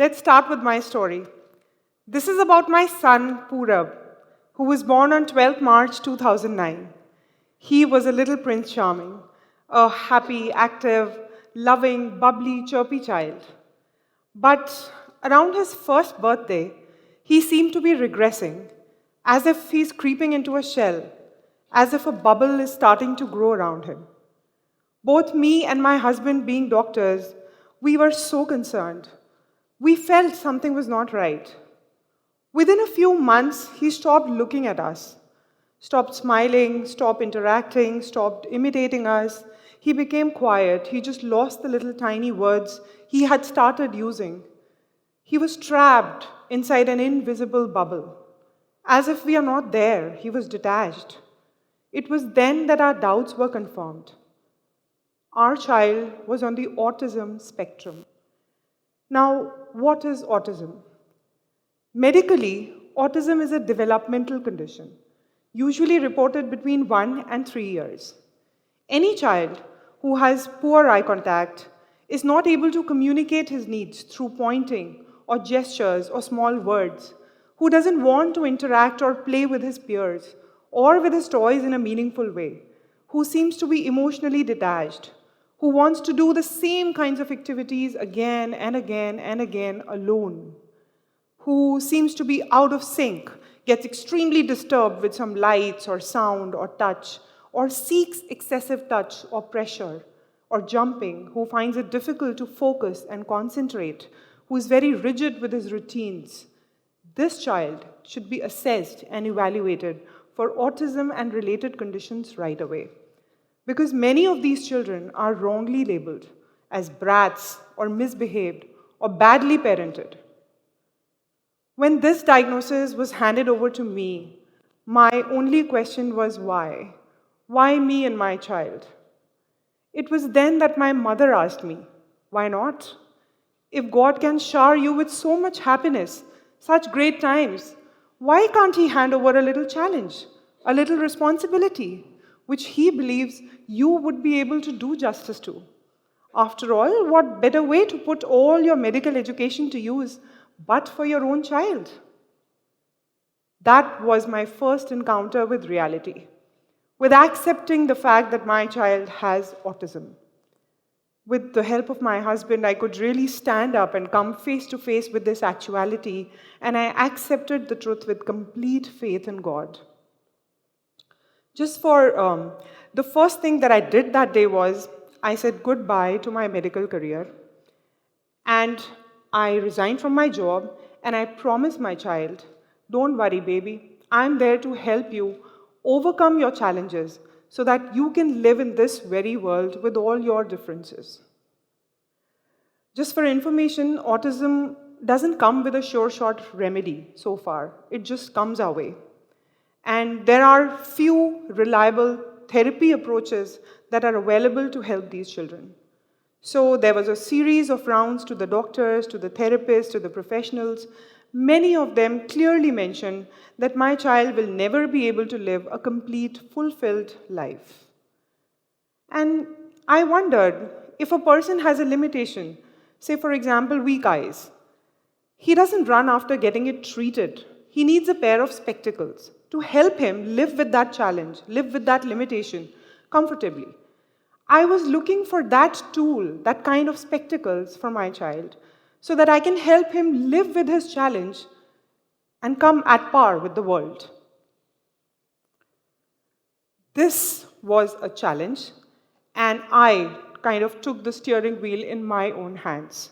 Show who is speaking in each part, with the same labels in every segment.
Speaker 1: Let's start with my story. This is about my son, Poorab, who was born on 12th March 2009. He was a little Prince Charming, a happy, active, loving, bubbly, chirpy child. But around his first birthday, he seemed to be regressing, as if he's creeping into a shell, as if a bubble is starting to grow around him. Both me and my husband, being doctors, we were so concerned. We felt something was not right. Within a few months, he stopped looking at us, stopped smiling, stopped interacting, stopped imitating us. He became quiet. He just lost the little tiny words he had started using. He was trapped inside an invisible bubble. As if we are not there, he was detached. It was then that our doubts were confirmed. Our child was on the autism spectrum. Now, what is autism? Medically, autism is a developmental condition, usually reported between 1 and 3 years. Any child who has poor eye contact is not able to communicate his needs through pointing or gestures or small words, who doesn't want to interact or play with his peers or with his toys in a meaningful way, who seems to be emotionally detached, who wants to do the same kinds of activities again and again and again alone, who seems to be out of sync, gets extremely disturbed with some lights or sound or touch, or seeks excessive touch or pressure, or jumping, who finds it difficult to focus and concentrate, who is very rigid with his routines. This child should be assessed and evaluated for autism and related conditions right away. Because many of these children are wrongly labeled as brats or misbehaved or badly parented. When this diagnosis was handed over to me, my only question was why? Why me and my child? It was then that my mother asked me, why not? If God can shower you with so much happiness, such great times, why can't He hand over a little challenge, a little responsibility, which He believes you would be able to do justice to? After all, what better way to put all your medical education to use but for your own child? That was my first encounter with reality, with accepting the fact that my child has autism. With the help of my husband, I could really stand up and come face to face with this actuality, and I accepted the truth with complete faith in God. Just for the first thing that I did that day was I said goodbye to my medical career, and I resigned from my job, and I promised my child, don't worry, baby, I'm there to help you overcome your challenges so that you can live in this very world with all your differences. Just for information, autism doesn't come with a sure-shot remedy so far. It just comes our way. And there are few reliable therapy approaches that are available to help these children. So there was a series of rounds to the doctors, to the therapists, to the professionals. Many of them clearly mentioned that my child will never be able to live a complete, fulfilled life. And I wondered, if a person has a limitation, say for example, weak eyes, he doesn't run after getting it treated. He needs a pair of spectacles to help him live with that challenge, live with that limitation comfortably. I was looking for that tool, that kind of spectacles for my child, so that I can help him live with his challenge and come at par with the world. This was a challenge, and I kind of took the steering wheel in my own hands.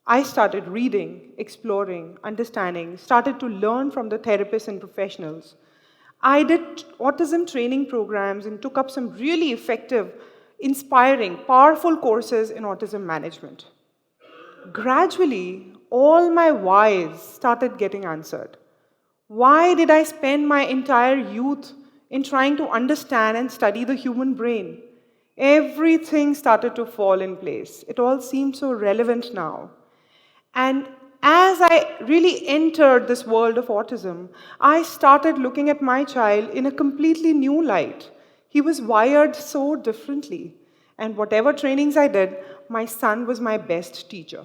Speaker 1: I started reading, exploring, understanding, started to learn from the therapists and professionals. I did autism training programs and took up some really effective, inspiring, powerful courses in autism management. Gradually, all my whys started getting answered. Why did I spend my entire youth in trying to understand and study the human brain? Everything started to fall in place. It all seemed so relevant now. And as I really entered this world of autism, I started looking at my child in a completely new light. He was wired so differently. And whatever trainings I did, my son was my best teacher.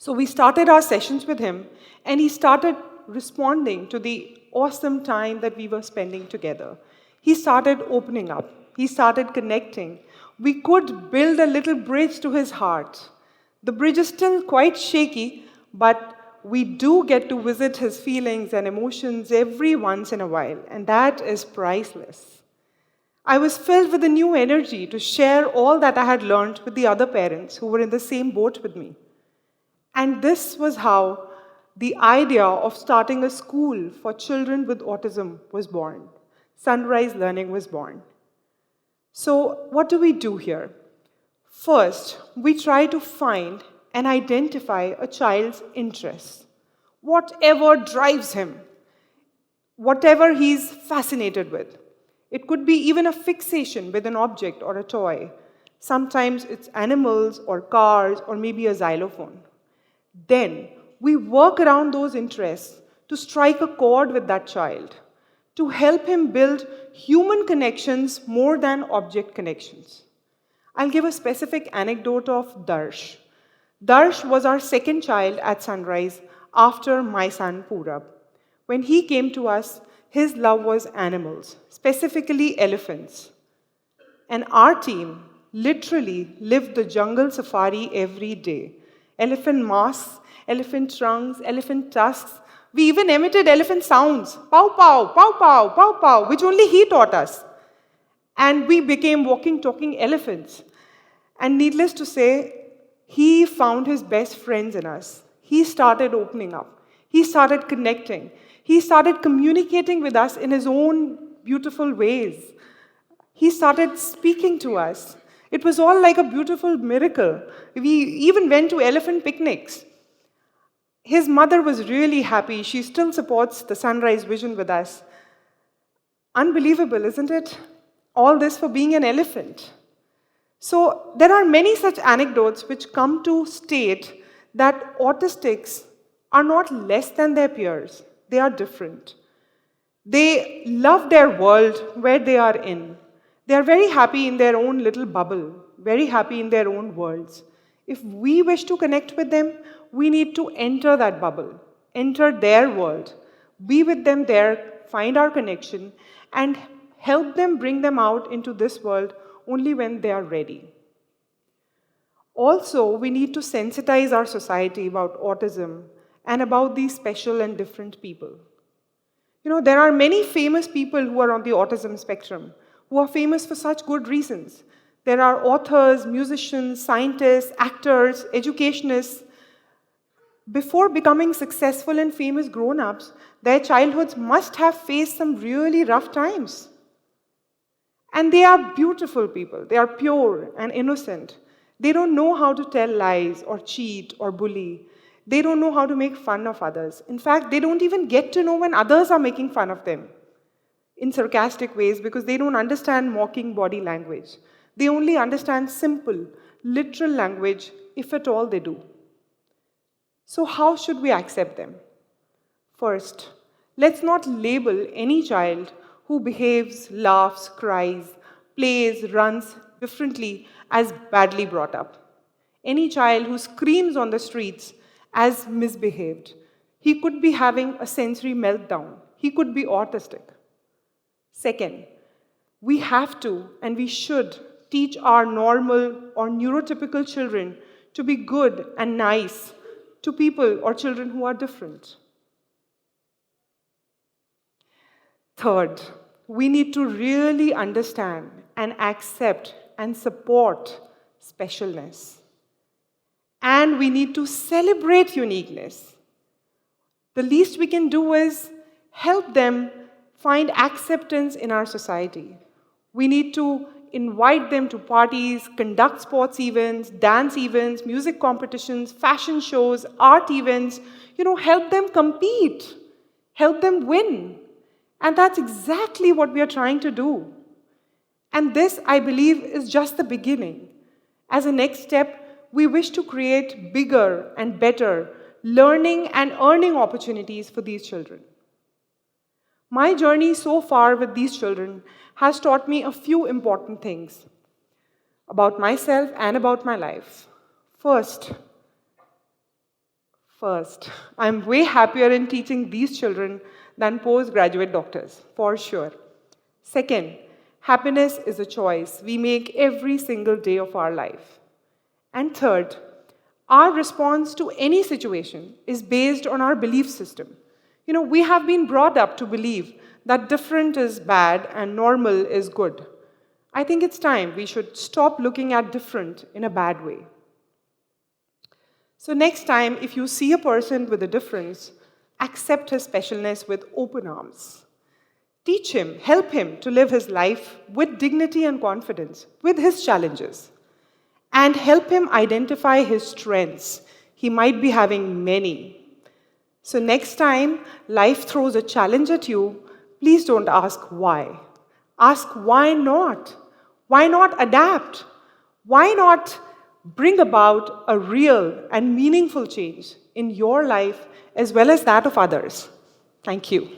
Speaker 1: So we started our sessions with him, and he started responding to the awesome time that we were spending together. He started opening up. He started connecting. We could build a little bridge to his heart. The bridge is still quite shaky, but we do get to visit his feelings and emotions every once in a while, and that is priceless. I was filled with a new energy to share all that I had learned with the other parents who were in the same boat with me. And this was how the idea of starting a school for children with autism was born. Sunrise Learning was born. So, what do we do here? First, we try to find and identify a child's interests. Whatever drives him, whatever he's fascinated with. It could be even a fixation with an object or a toy. Sometimes it's animals or cars or maybe a xylophone. Then we work around those interests to strike a chord with that child, to help him build human connections more than object connections. I'll give a specific anecdote of Darsh. Darsh was our second child at Sunrise after my son Poorab. When he came to us, his love was animals, specifically elephants. And our team literally lived the jungle safari every day. Elephant masks, elephant trunks, elephant tusks. We even emitted elephant sounds, pow pow, pow pow, pow pow, which only he taught us. And we became walking, talking elephants. And needless to say, he found his best friends in us. He started opening up. He started connecting. He started communicating with us in his own beautiful ways. He started speaking to us. It was all like a beautiful miracle. We even went to elephant picnics. His mother was really happy. She still supports the Sunrise vision with us. Unbelievable, isn't it? All this for being an elephant. So there are many such anecdotes which come to state that autistics are not less than their peers. They are different. They love their world where they are in. They are very happy in their own little bubble, very happy in their own worlds. If we wish to connect with them, we need to enter that bubble, enter their world, be with them there, find our connection, and help them bring them out into this world only when they are ready. Also, we need to sensitize our society about autism and about these special and different people. You know, there are many famous people who are on the autism spectrum, who are famous for such good reasons. There are authors, musicians, scientists, actors, educationists. Before becoming successful and famous grown-ups, their childhoods must have faced some really rough times. And they are beautiful people. They are pure and innocent. They don't know how to tell lies or cheat or bully. They don't know how to make fun of others. In fact, they don't even get to know when others are making fun of them in sarcastic ways because they don't understand mocking body language. They only understand simple, literal language, if at all they do. So how should we accept them? First, let's not label any child who behaves, laughs, cries, plays, runs differently as badly brought up. Any child who screams on the streets as misbehaved. He could be having a sensory meltdown. He could be autistic. Second, we have to and we should teach our normal or neurotypical children to be good and nice to people or children who are different. Third, we need to really understand and accept and support specialness. And we need to celebrate uniqueness. The least we can do is help them find acceptance in our society. We need to invite them to parties, conduct sports events, dance events, music competitions, fashion shows, art events, help them compete, help them win. And that's exactly what we are trying to do. And this, I believe, is just the beginning. As a next step, we wish to create bigger and better learning and earning opportunities for these children. My journey so far with these children has taught me a few important things about myself and about my life. First, First, I'm way happier in teaching these children than postgraduate doctors, for sure. Second, happiness is a choice we make every single day of our life. And third, our response to any situation is based on our belief system. We have been brought up to believe that different is bad and normal is good. I think it's time we should stop looking at different in a bad way. So next time, if you see a person with a difference, accept his specialness with open arms. Teach him, help him to live his life with dignity and confidence, with his challenges. And help him identify his strengths. He might be having many. So next time life throws a challenge at you, please don't ask why. Ask why not? Why not adapt? Why not bring about a real and meaningful change in your life as well as that of others? Thank you.